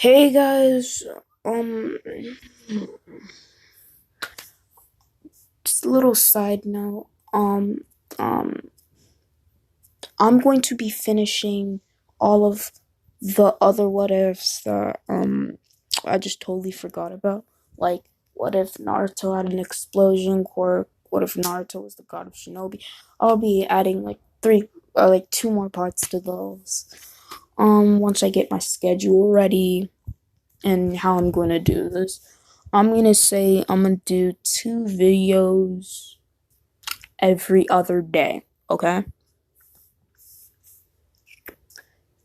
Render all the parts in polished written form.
Hey guys, um, just a little side note. Um, I'm going to be finishing all of the other what ifs that I just totally forgot about. Like, what if Naruto had an explosion quirk? What if Naruto was the god of Shinobi? I'll be adding like two more parts to those. Once I get my schedule ready and how I'm going to do this. I'm going to say I'm going to do two videos every other day, okay?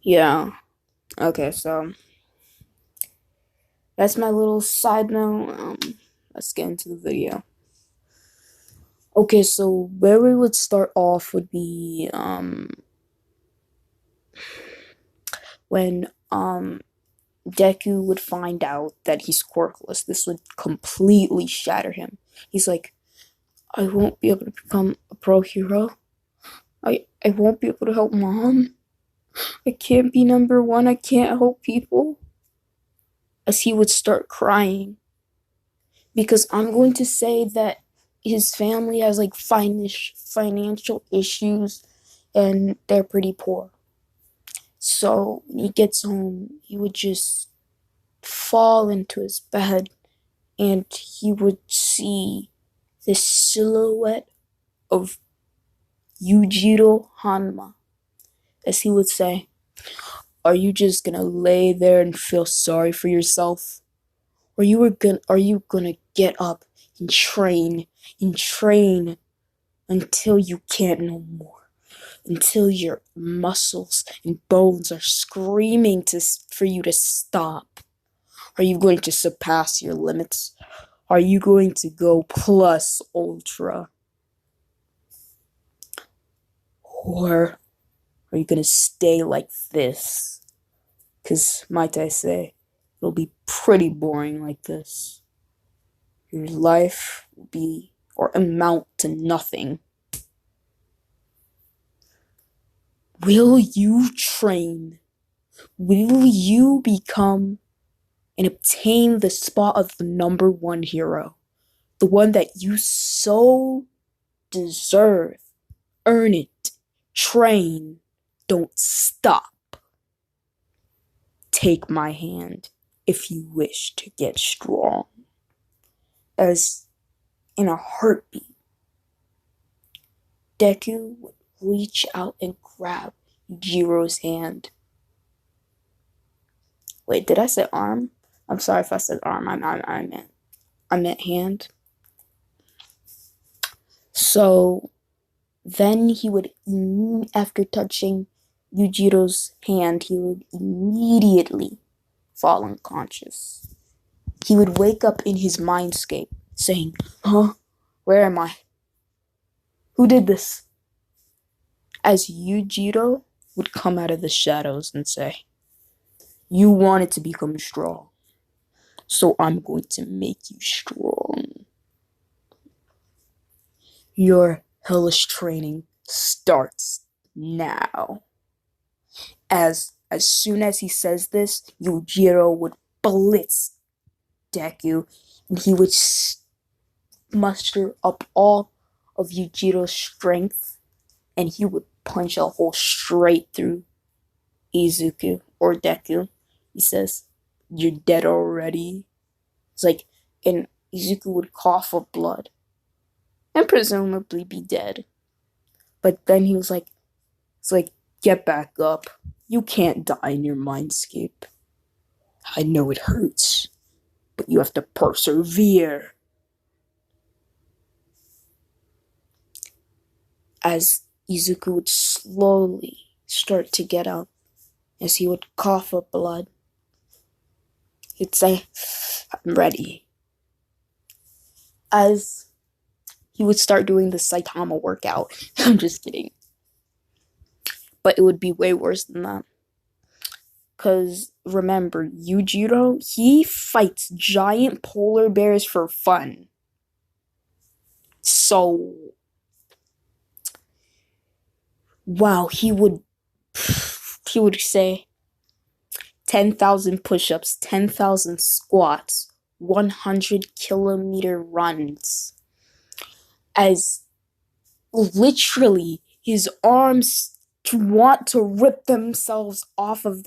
Yeah. Okay, so that's my little side note. Let's get into the video. Okay, so where we would start off would be when Deku would find out that he's quirkless. This would completely shatter him. He's like, I won't be able to become a pro hero. I won't be able to help mom. I can't be number one. I can't help people. As he would start crying. Because I'm going to say that his family has like financial issues and they're pretty poor. So when he gets home, he would just fall into his bed and he would see this silhouette of Yuujirou Hanma. As he would say, are you just gonna lay there and feel sorry for yourself? Or are you gonna get up and train until you can't no more? Until your muscles and bones are screaming for you to stop? Are you going to surpass your limits? Are you going to go plus ultra? Or are you gonna stay like this? Because, might I say, it'll be pretty boring like this. Your life will be or amount to nothing. Will you train? Will you become and obtain the spot of the number one hero? The one that you so deserve. Earn it. Train. Don't stop. Take my hand if you wish to get strong. As in a heartbeat, Deku would reach out and grab Jiro's hand. Wait, did I say arm? I'm sorry if I said arm. I meant hand. So then he would, after touching Yujiro's hand, he would immediately fall unconscious. He would wake up in his mindscape, saying, "Huh? Where am I? Who did this?" As Yujiro would come out of the shadows and say, "You wanted to become strong, so I'm going to make you strong. Your hellish training starts now." As soon as he says this, Yujiro would blitz Deku, and he would muster up all of Yujiro's strength, and he would punch a hole straight through Izuku or Deku. He says, "You're dead already." It's like, and Izuku would cough up blood and presumably be dead. But then he was like, it's like, get back up. You can't die in your mindscape. I know it hurts, but you have to persevere. As Izuku would slowly start to get up, as he would cough up blood, he'd say, "I'm ready." As he would start doing the Saitama workout. I'm just kidding. But it would be way worse than that. Because remember, Yujiro, he fights giant polar bears for fun. So, wow, he would say, 10,000 push-ups, 10,000 squats, 100-kilometer runs. As literally his arms want to rip themselves off of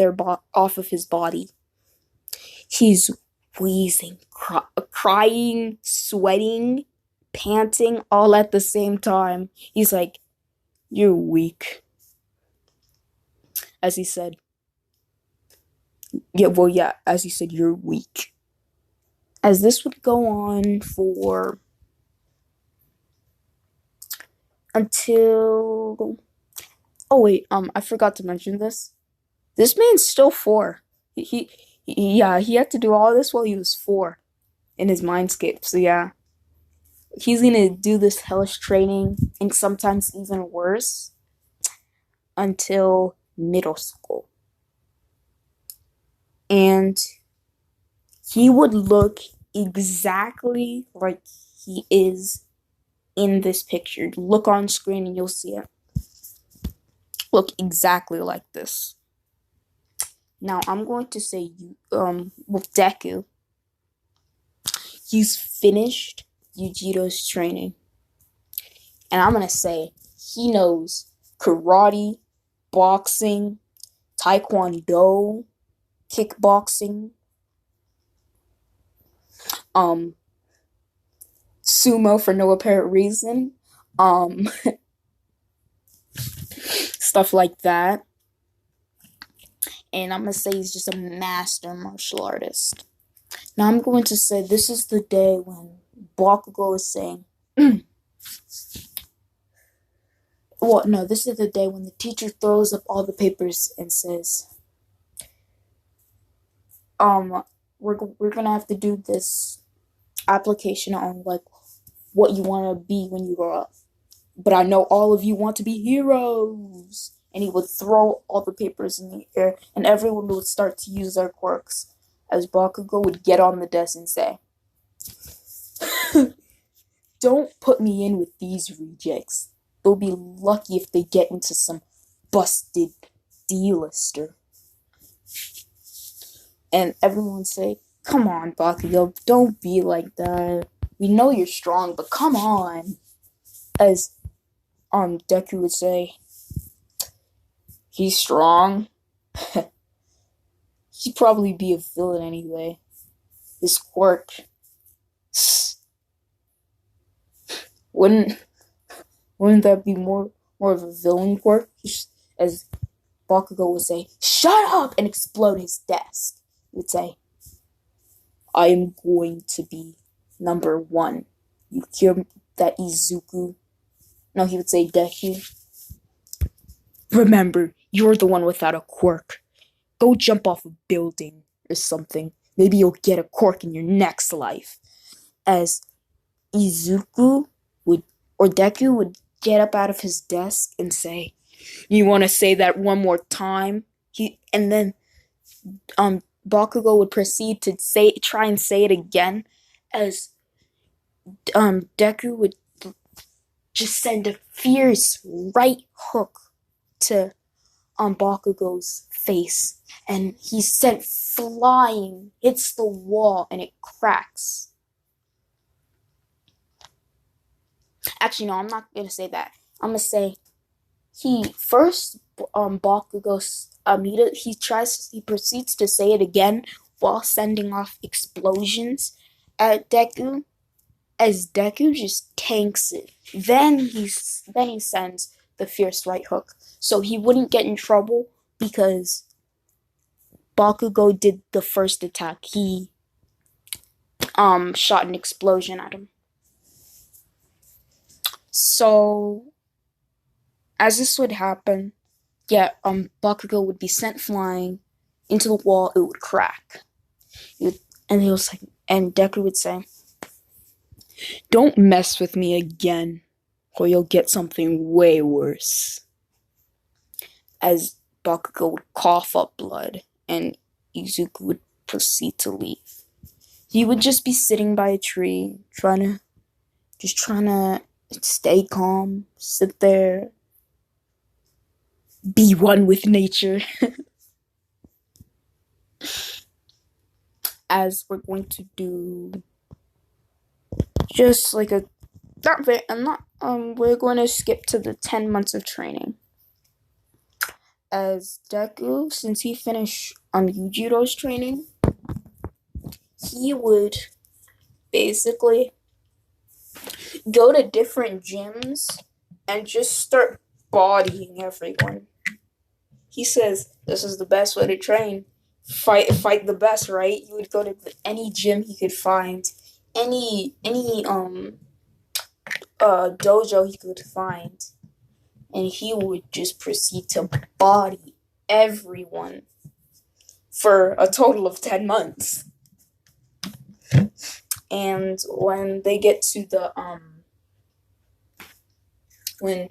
his body. He's wheezing, crying, sweating, panting all at the same time. He's like, "You're weak," as he said. As he said, "You're weak." As this would go on for until I forgot to mention this. This man's still 4. He had to do all this while he was 4 in his mindscape. So yeah, he's gonna do this hellish training and sometimes even worse until middle school. And he would look exactly like he is in this picture. Look on screen and you'll see it. Look exactly like this. Now I'm going to say with Deku, he's finished Yuujirou's training. And I'm gonna say he knows karate, boxing, taekwondo, kickboxing, sumo for no apparent reason, stuff like that. And I'm gonna say he's just a master martial artist. Now I'm going to say this is the day when Bakugo is saying, well, no, this is the day when the teacher throws up all the papers and says, we're gonna have to do this application on like what you want to be when you grow up. But I know all of you want to be heroes. And he would throw all the papers in the air, and everyone would start to use their quirks. As Bakugo would get on the desk and say, "Don't put me in with these rejects. They'll be lucky if they get into some busted D-lister." And everyone would say, "Come on, Bakugo, don't be like that. We know you're strong, but come on." As Deku would say, "He's strong. He'd probably be a villain anyway. His quirk wouldn't that be more of a villain quirk?" As Bakugo would say, "Shut up!" and explode his desk. He would say, "I am going to be number 1. You hear that, Izuku?" No, he would say, "Deku. Remember, you're the one without a quirk. Go jump off a building or something. Maybe you'll get a quirk in your next life." As Deku would get up out of his desk and say, "You want to say that one more time?" And then Bakugo would proceed to try and say it again, as Deku would just send a fierce right hook to Bakugo's face, and he's sent flying, hits the wall, and it cracks. Actually, no, I'm not gonna say that. I'm gonna say Bakugo he proceeds to say it again while sending off explosions at Deku, as Deku just tanks it. Then he sends the fierce right hook, so he wouldn't get in trouble because Bakugo did the first attack. He shot an explosion at him. So as this would happen, Bakugo would be sent flying into the wall. It would crack. And Deku would say, "Don't mess with me again, or you'll get something way worse." As Bakugo would cough up blood, and Izuku would proceed to leave. He would just be sitting by a tree, trying to stay calm, sit there, be one with nature. as we're going to do just like a not very I'm not we're going to skip to the 10 months of training. As Deku, since he finished Yuujirou's training, he would basically go to different gyms and just start bodying everyone. He says this is the best way to train. Fight the best, right? He would go to any gym he could find, any dojo he could find, and he would just proceed to body everyone for a total of 10 months. And when they get to the when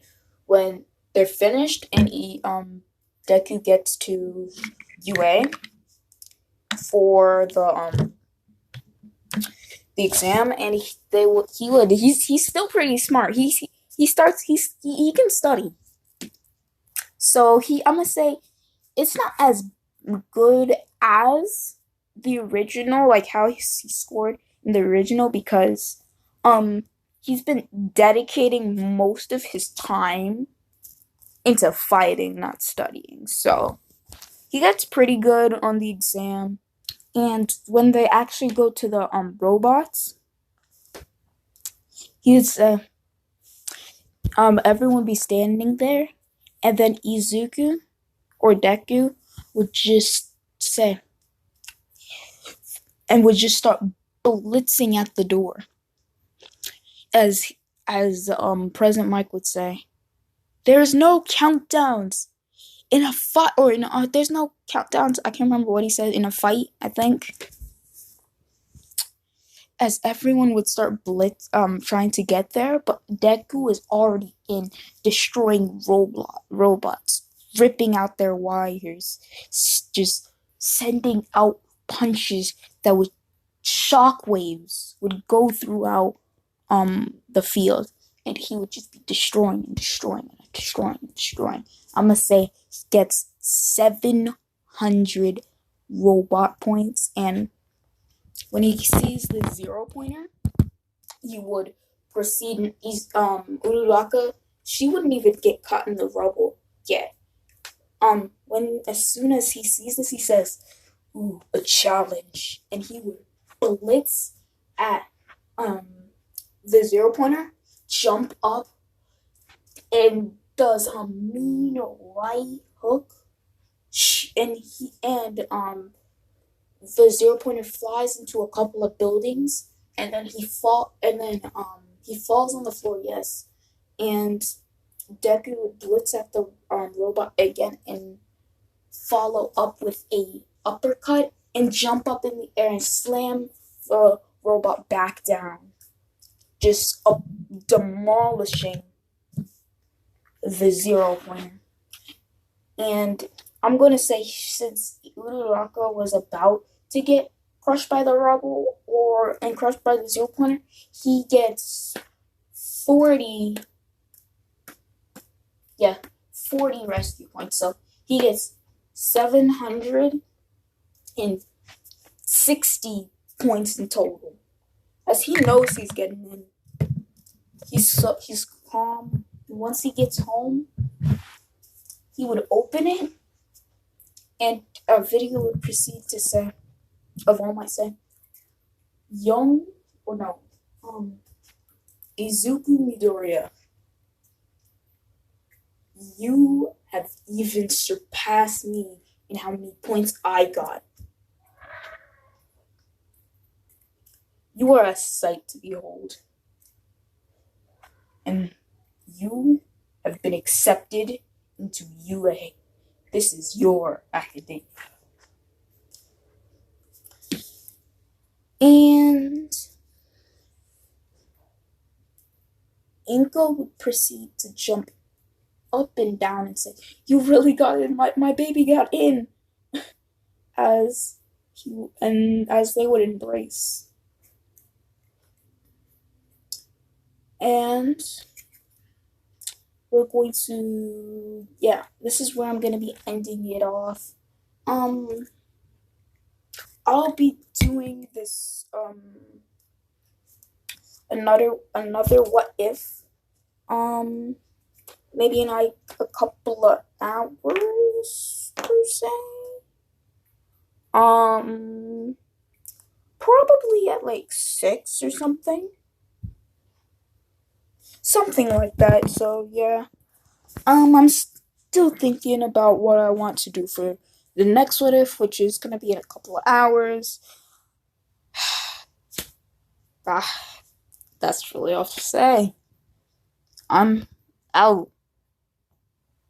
they're finished and Deku gets to UA for the exam, and he's still pretty smart. He can study. So I'm gonna say it's not as good as the original, like how he scored in the original, because he's been dedicating most of his time into fighting, not studying. So he gets pretty good on the exam. And when they actually go to the robots, he's everyone be standing there, and then Izuku or Deku would just say and would just start blitzing at the door. As President Mike would say, there's no countdowns in a fight, or there's no countdowns. I can't remember what he said in a fight, I think. As everyone would start trying to get there, but Deku is already in, destroying robots, ripping out their wires, just sending out punches that would shockwaves would go throughout the field, and he would just be destroying and destroying and destroying and destroying. I'm gonna say he gets 700 robot points, and when he sees the 0-pointer, he would proceed, and Uraraka, she wouldn't even get caught in the rubble yet. As soon as he sees this, he says, "Ooh, a challenge," and he would blitz at the 0-pointer, jump up, and does a mean right hook, and the 0-pointer flies into a couple of buildings, and then he falls on the floor. Yes, and Deku would blitz at the robot again and follow up with a uppercut and jump up in the air and slam the robot back down, just demolishing the 0-pointer. And I'm going to say, since Uraraka was about to get crushed by the rubble and crushed by the 0-pointer, he gets 40 rescue points. So he gets 760 points in total. As he knows he's getting in. He's calm. Once he gets home, he would open it, and a video would proceed to say, All Might say, Izuku Midoriya, you have even surpassed me in how many points I got. You are a sight to behold. And you have been accepted into UA. This is your academia. And Inko would proceed to jump up and down and say, "You really got in. My baby got in." as they would embrace. And we're going to, this is where I'm going to be ending it off. I'll be doing this another what if um maybe in like a couple of hours per se. Um Probably at like 6 or something. Something like that. So yeah. I'm still thinking about what I want to do for the next what if, which is gonna be in a couple of hours. Ah, that's really all to say. I'm out.